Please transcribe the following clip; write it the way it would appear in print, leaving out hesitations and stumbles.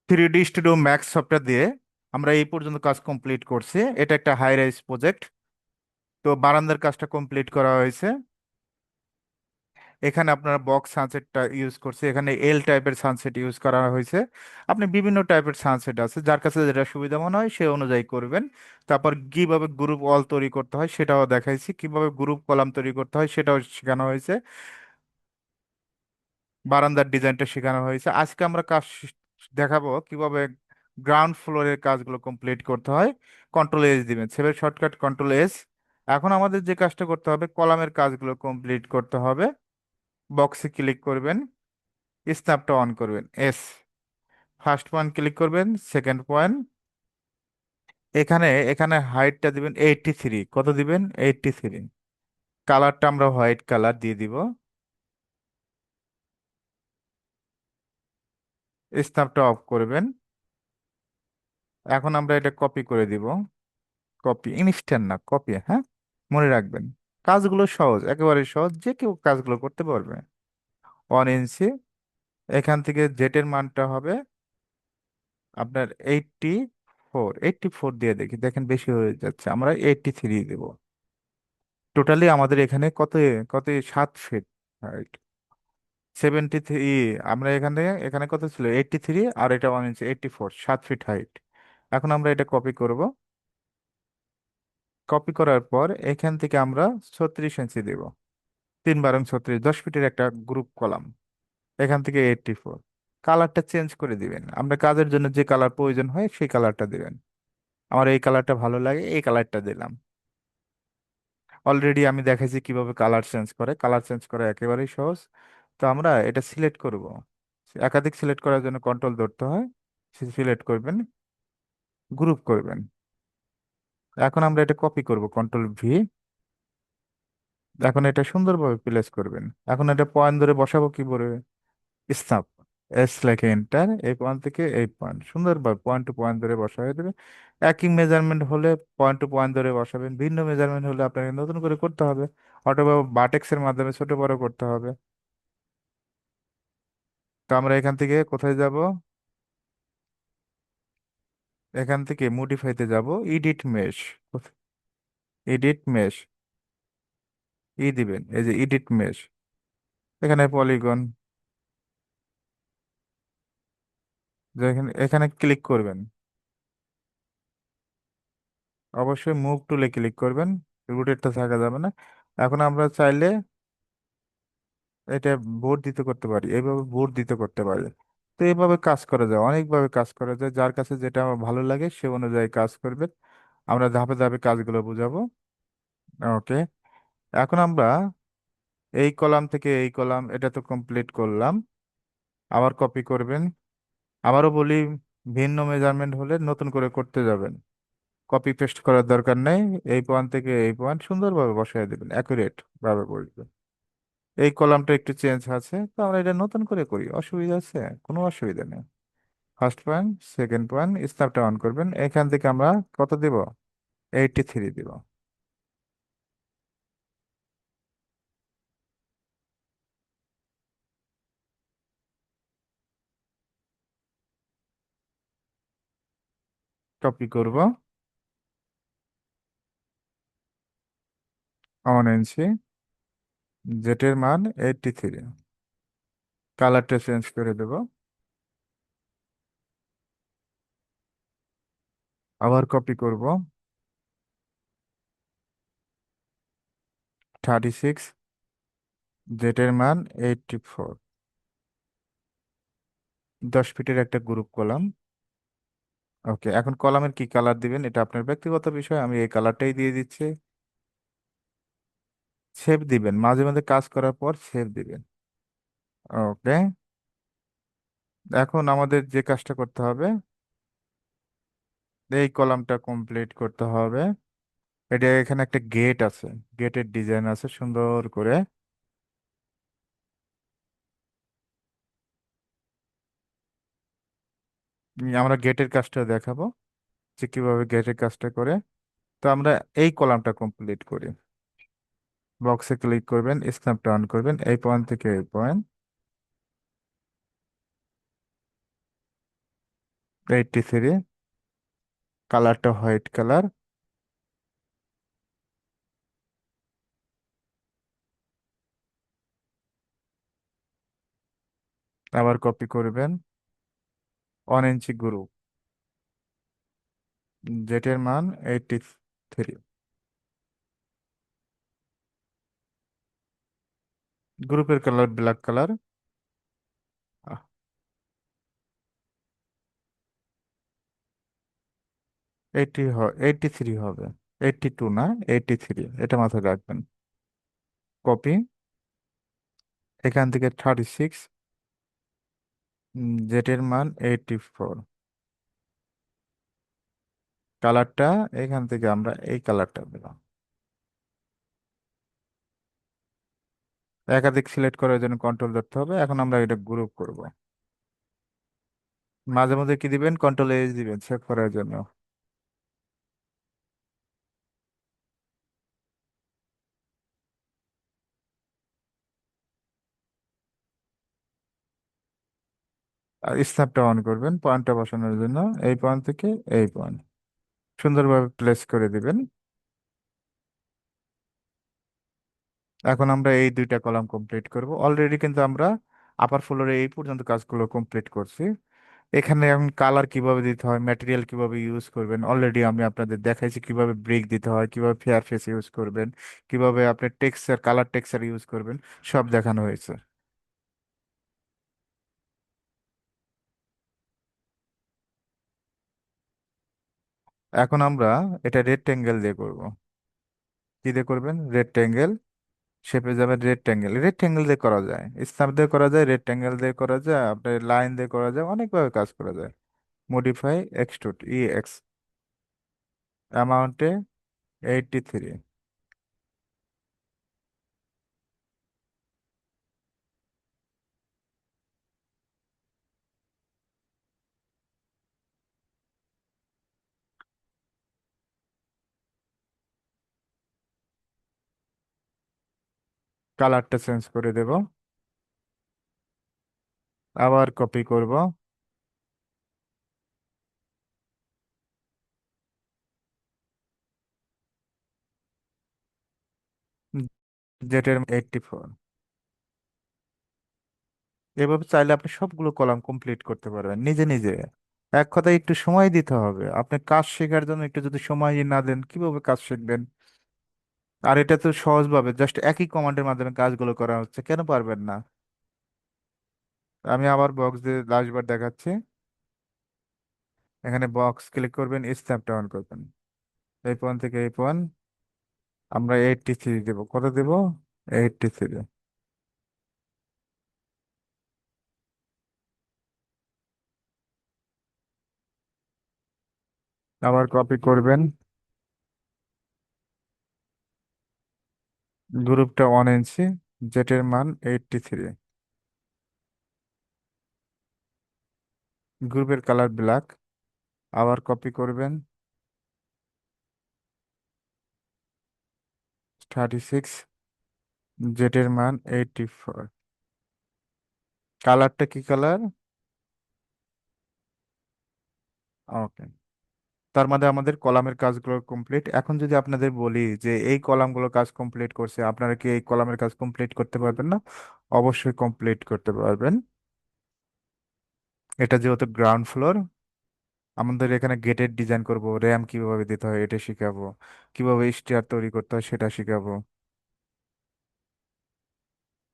3D studio max software দিয়ে আমরা এই পর্যন্ত কাজ কমপ্লিট করছি। এটা একটা হাই রাইজ প্রজেক্ট। তো বারান্দার কাজটা কমপ্লিট করা হয়েছে। এখানে আপনার বক্স সানসেটটা ইউজ করছে, এখানে এল টাইপের সানসেট ইউজ করা হয়েছে। আপনি বিভিন্ন টাইপের সানসেট আছে, যার কাছে যেটা সুবিধা মনে হয় সে অনুযায়ী করবেন। তারপর কিভাবে গ্রুপ ওয়াল তৈরি করতে হয় সেটাও দেখাইছি, কিভাবে গ্রুপ কলাম তৈরি করতে হয় সেটাও শেখানো হয়েছে। বারান্দার ডিজাইনটা শেখানো হয়েছে। আজকে আমরা দেখাবো কিভাবে গ্রাউন্ড ফ্লোরের কাজগুলো কমপ্লিট করতে হয়। কন্ট্রোল এস দিবেন, সেভের শর্টকাট কন্ট্রোল এস। এখন আমাদের যে কাজটা করতে হবে, কলামের কাজগুলো কমপ্লিট করতে হবে। বক্সে ক্লিক করবেন, স্ন্যাপটা অন করবেন, এস। ফার্স্ট পয়েন্ট ক্লিক করবেন, সেকেন্ড পয়েন্ট। এখানে এখানে হাইটটা দিবেন 83। কত দিবেন? 83। কালারটা আমরা হোয়াইট কালার দিয়ে দিব। স্ন্যাপটা অফ করবেন। এখন আমরা এটা কপি করে দিব। কপি, ইনস্ট্যান্ট না, কপি, হ্যাঁ। মনে রাখবেন, কাজগুলো সহজ, একেবারে সহজ, যে কেউ কাজগুলো করতে পারবে। 1 ইঞ্চি। এখান থেকে জেটের মানটা হবে আপনার 84। দিয়ে দেখি, দেখেন বেশি হয়ে যাচ্ছে, আমরা 83 দেবো। টোটালি আমাদের এখানে কত, কত, 7 ফিট হাইট। 73। আমরা এখানে এখানে কত ছিল? 83, আর এটা 1 ইঞ্চি, 84, 7 ফিট হাইট। এখন আমরা এটা কপি করব। কপি করার পর এখান থেকে আমরা 36 ইঞ্চি দেব। 3 × 36, 10 ফিটের একটা গ্রুপ কলাম। এখান থেকে 84। কালারটা চেঞ্জ করে দিবেন, আমরা কাজের জন্য যে কালার প্রয়োজন হয় সেই কালারটা দিবেন। আমার এই কালারটা ভালো লাগে, এই কালারটা দিলাম। অলরেডি আমি দেখাইছি কিভাবে কালার চেঞ্জ করে। কালার চেঞ্জ করা একেবারেই সহজ। তো আমরা এটা সিলেক্ট করব। একাধিক সিলেক্ট করার জন্য কন্ট্রোল ধরতে হয়। সিলেক্ট করবেন, গ্রুপ করবেন। এখন আমরা এটা কপি করব, কন্ট্রোল ভি। এখন এটা সুন্দরভাবে প্লেস করবেন। এখন এটা পয়েন্ট ধরে বসাবো কি করে? স্ন্যাপ, এস লেখে এন্টার। এই পয়েন্ট থেকে এই পয়েন্ট সুন্দরভাবে পয়েন্ট টু পয়েন্ট ধরে বসা হয়ে দেবে। একই মেজারমেন্ট হলে পয়েন্ট টু পয়েন্ট ধরে বসাবেন, ভিন্ন মেজারমেন্ট হলে আপনাকে নতুন করে করতে হবে, অথবা বাটেক্সের মাধ্যমে ছোট বড় করতে হবে। তো আমরা এখান থেকে কোথায় যাব? এখান থেকে মডিফাইতে যাব, এডিট মেশ। এডিট মেশ, দিবেন, এই যে এডিট মেশ। এখানে পলিগন, যেখানে এখানে ক্লিক করবেন। অবশ্যই মুভ টুলে ক্লিক করবেন, রুটেটটা থাকা যাবে না। এখন আমরা চাইলে এটা বোর্ড দিতে করতে পারি, এইভাবে বোর্ড দিতে করতে পারি। তো এইভাবে কাজ করা যায়, অনেকভাবে কাজ করা যায়, যার কাছে যেটা আমার ভালো লাগে সে অনুযায়ী কাজ করবে। আমরা ধাপে ধাপে কাজগুলো বুঝাবো। ওকে। এখন আমরা এই কলাম থেকে এই কলাম, এটা তো কমপ্লিট করলাম। আবার কপি করবেন। আবারও বলি, ভিন্ন মেজারমেন্ট হলে নতুন করে করতে যাবেন, কপি পেস্ট করার দরকার নেই। এই পয়েন্ট থেকে এই পয়েন্ট সুন্দরভাবে বসায় দেবেন, অ্যাকুরেট ভাবে বসবে। এই কলামটা একটু চেঞ্জ আছে, তো আমরা এটা নতুন করে করি, অসুবিধা আছে? কোনো অসুবিধা নেই। ফার্স্ট পয়েন্ট, সেকেন্ড পয়েন্ট, স্ন্যাপটা অন করবেন। এখান থেকে আমরা কত দিব? 83 দিব। কপি করব, 1 ইঞ্চি, জেটের মান 83। কালারটা চেঞ্জ করে দেব। আবার কপি করব, 36, জেটের মান 84। 10 ফিটের একটা গ্রুপ কলাম। ওকে, এখন কলামের কি কালার দিবেন এটা আপনার ব্যক্তিগত বিষয়, আমি এই কালারটাই দিয়ে দিচ্ছি। সেভ দিবেন, মাঝে মাঝে কাজ করার পর সেভ দিবেন। ওকে। এখন আমাদের যে কাজটা করতে হবে, এই কলামটা কমপ্লিট করতে হবে। এটা এখানে একটা গেট আছে, গেটের ডিজাইন আছে সুন্দর করে। আমরা গেটের কাজটা দেখাবো যে কিভাবে গেটের কাজটা করে। তো আমরা এই কলামটা কমপ্লিট করি। বক্সে ক্লিক করবেন, স্ন্যাপটা অন করবেন, এই পয়েন্ট থেকে এই পয়েন্ট। 83। কালারটা হোয়াইট কালার। আবার কপি করবেন। 1 ইঞ্চি গ্রুপ, যেটার মান 83। গ্রুপের কালার ব্ল্যাক কালার। 83 হবে। 82 না, 83, এটা মাথায় রাখবেন। কপি। এখান থেকে 36, যেটার মান 84। কালারটা এখান থেকে আমরা এই কালারটা দিলাম। একাধিক সিলেক্ট করার জন্য কন্ট্রোল ধরতে হবে। এখন আমরা এটা গ্রুপ করব। মাঝে মধ্যে কি দিবেন, কন্ট্রোল এইচ দিবেন সেভ করার জন্য। আর স্ন্যাপটা অন করবেন পয়েন্টটা বসানোর জন্য। এই পয়েন্ট থেকে এই পয়েন্ট সুন্দরভাবে প্লেস করে দিবেন। এখন আমরা এই দুইটা কলাম কমপ্লিট করব। অলরেডি কিন্তু আমরা আপার ফ্লোরে এই পর্যন্ত কাজগুলো কমপ্লিট করছি। এখানে এখন কালার কিভাবে দিতে হয়, ম্যাটেরিয়াল কিভাবে ইউজ করবেন, অলরেডি আমি আপনাদের দেখাইছি কিভাবে ব্রেক দিতে হয়, কিভাবে ফেয়ার ফেস ইউজ করবেন, কিভাবে আপনি টেক্সচার কালার টেক্সচার ইউজ করবেন, সব দেখানো হয়েছে। এখন আমরা এটা রেক্টেঙ্গেল দিয়ে করব। কি দিয়ে করবেন? রেক্টেঙ্গেল। শেপে যাবে রেক্টেঙ্গেল। রেক্টেঙ্গেল দিয়ে করা যায়, স্ন্যাপ দিয়ে করা যায়, রেক্টেঙ্গেল দিয়ে করা যায়, আপনার লাইন দিয়ে করা যায়, অনেকভাবে কাজ করা যায়। Modify extrude EX। অ্যামাউন্টে 83। কালারটা চেঞ্জ করে দেব। আবার কপি করব। যেটার 84। এভাবে চাইলে আপনি সবগুলো কলাম কমপ্লিট করতে পারবেন নিজে নিজে। এক কথায় একটু সময় দিতে হবে। আপনি কাজ শেখার জন্য একটু যদি সময় না দেন কিভাবে কাজ শিখবেন? আর এটা তো সহজভাবে জাস্ট একই কমান্ডের মাধ্যমে কাজগুলো করা হচ্ছে, কেন পারবেন না? আমি আবার বক্স দিয়ে লাস্টবার দেখাচ্ছি। এখানে বক্স ক্লিক করবেন, স্ন্যাপ ডাউন করবেন। এই পয়েন্ট থেকে এই পয়েন্ট আমরা 83 দেবো। কত দেব? 83। আবার কপি করবেন। গ্রুপটা 1 ইঞ্চি, জেটের মান 83। গ্রুপের কালার ব্ল্যাক। আবার কপি করবেন। 36, জেটের মান 84। কালারটা কি কালার? ওকে। তার মানে আমাদের কলামের কাজগুলো কমপ্লিট। এখন যদি আপনাদের বলি যে এই কলামগুলো কাজ কমপ্লিট করছে, আপনারা কি এই কলামের কাজ কমপ্লিট করতে পারবেন না? অবশ্যই কমপ্লিট করতে পারবেন। এটা যেহেতু গ্রাউন্ড ফ্লোর, আমাদের এখানে গেটের ডিজাইন করব, র্যাম কিভাবে দিতে হয় এটা শিখাবো, কিভাবে স্টেয়ার তৈরি করতে হয় সেটা শিখাবো।